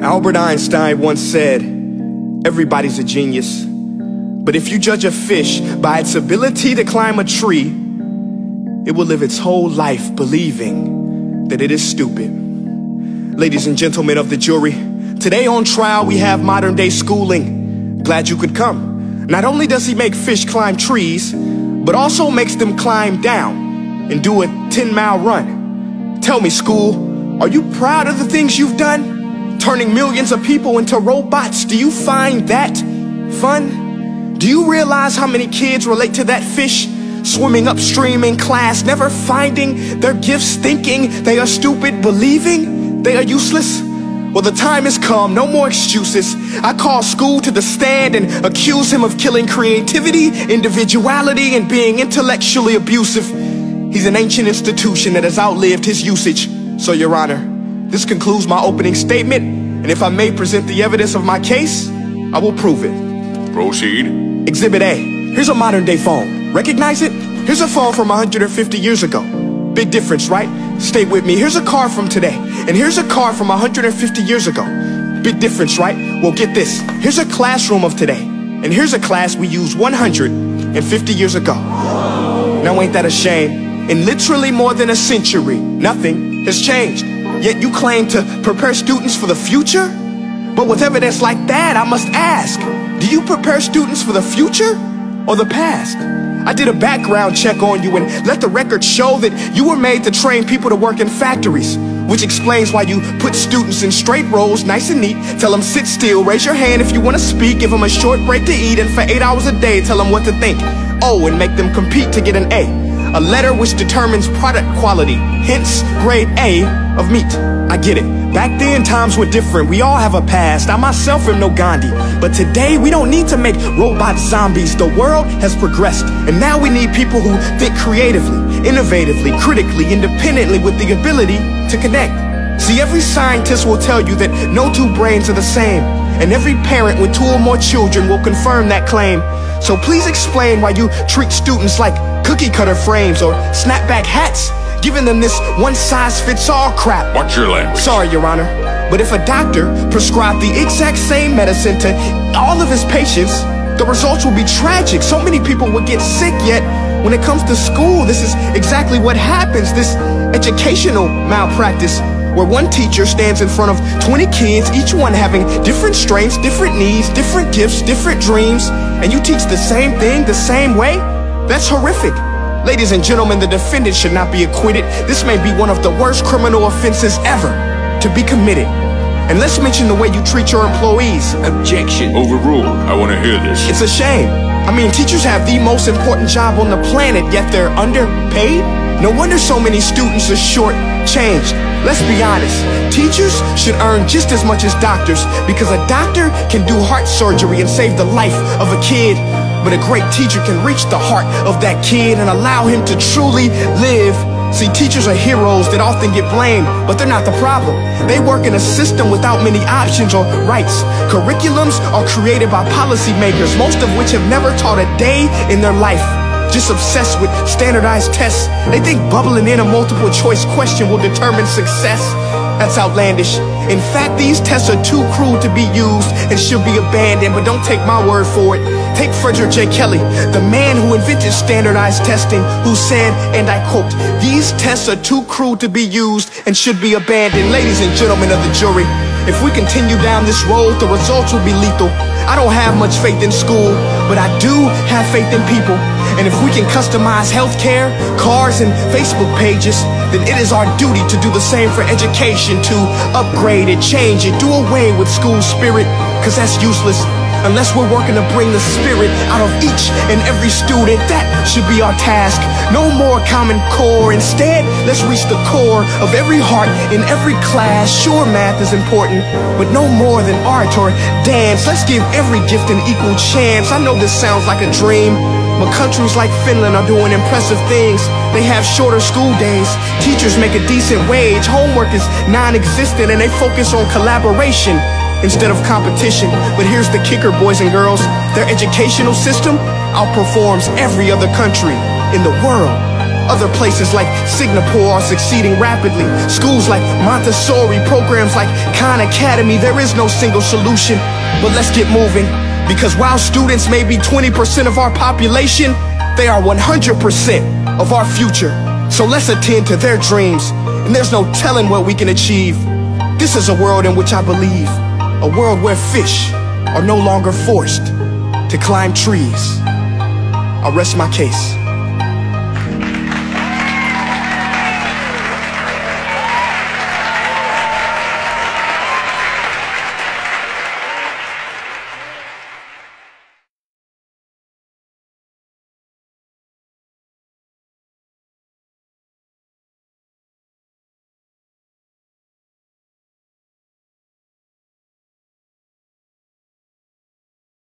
Albert Einstein once said, everybody's a genius, but if you judge a fish by its ability to climb a tree, it will live its whole life believing that it is stupid. Ladies and gentlemen of the jury, today on trial we have modern day schooling. Glad you could come. Not only does he make fish climb trees, but also makes them climb down and do a 10-mile run. Tell me, school, are you proud of the things you've done? Turning millions of people into robots, do you find that fun? Do you realize how many kids relate to that fish? Swimming upstream in class, never finding their gifts, thinking they are stupid, believing they are useless? Well, the time has come, no more excuses. I call school to the stand and accuse him of killing creativity, individuality, and being intellectually abusive. He's an ancient institution that has outlived his usage. So, Your Honor, this concludes my opening statement, and if I may present the evidence of my case, I will prove it. Proceed. Exhibit A. Here's a modern day phone. Recognize it? Here's a phone from 150 years ago. Big difference, right? Stay with me. Here's a car from today, and here's a car from 150 years ago. Big difference, right? Well, get this. Here's a classroom of today, and here's a class we used 150 years ago. Now, ain't that a shame? In literally more than a century, nothing has changed. Yet you claim to prepare students for the future? But with evidence like that, I must ask, do you prepare students for the future or the past? I did a background check on you and let the record show that you were made to train people to work in factories, which explains why you put students in straight rows, nice and neat, tell them sit still, raise your hand if you want to speak, give them a short break to eat, and for 8 hours a day tell them what to think. Oh, and make them compete to get an A letter which determines product quality, hence grade A of meat. I get it. Back then, times were different. We all have a past. I myself am no Gandhi. But today, we don't need to make robot zombies. The world has progressed. And now we need people who think creatively, innovatively, critically, independently, with the ability to connect. See, every scientist will tell you that no two brains are the same. And every parent with 2 or more children will confirm that claim. So please explain why you treat students like cookie cutter frames or snapback hats, giving them this one-size-fits-all crap. Watch your language. Sorry, Your Honor, but if a doctor prescribed the exact same medicine to all of his patients, the results will be tragic. So many people would get sick, yet when it comes to school, this is exactly what happens. This educational malpractice, where one teacher stands in front of 20 kids, each one having different strengths, different needs, different gifts, different dreams, and you teach the same thing the same way? That's horrific. Ladies and gentlemen, the defendant should not be acquitted. This may be one of the worst criminal offenses ever to be committed. And let's mention the way you treat your employees. Objection. Overruled. I want to hear this. It's a shame. I mean, teachers have the most important job on the planet, yet they're underpaid? No wonder so many students are short-changed. Let's be honest, teachers should earn just as much as doctors, because a doctor can do heart surgery and save the life of a kid, but a great teacher can reach the heart of that kid and allow him to truly live. See, teachers are heroes that often get blamed, but they're not the problem. They work in a system without many options or rights. Curriculums are created by policymakers, most of which have never taught a day in their life. Just obsessed with standardized tests. They think bubbling in a multiple choice question will determine success. That's outlandish. In fact, these tests are too cruel to be used and should be abandoned, but don't take my word for it. Take Frederick J. Kelly, the man who invented standardized testing, who said, and I quote, "These tests are too cruel to be used and should be abandoned." Ladies and gentlemen of the jury, if we continue down this road, the results will be lethal. I don't have much faith in school, but I do have faith in people. And if we can customize healthcare, cars, and Facebook pages, then it is our duty to do the same for education, to upgrade it, change it, do away with school spirit, because that's useless unless we're working to bring the spirit out of each and every student. That should be our task. No more Common Core. Instead, let's reach the core of every heart in every class. Sure, math is important, but no more than art or dance. Let's give every gift an equal chance. I know this sounds like a dream, but countries like Finland are doing impressive things. They have shorter school days, teachers make a decent wage, homework is non-existent, and they focus on collaboration instead of competition. But here's the kicker, boys and girls. Their educational system outperforms every other country in the world. Other places like Singapore are succeeding rapidly. Schools like Montessori, programs like Khan Academy. There is no single solution, but let's get moving. Because while students may be 20% of our population, they are 100% of our future. So let's attend to their dreams, and there's no telling what we can achieve. This is a world in which I believe, a world where fish are no longer forced to climb trees. I rest my case.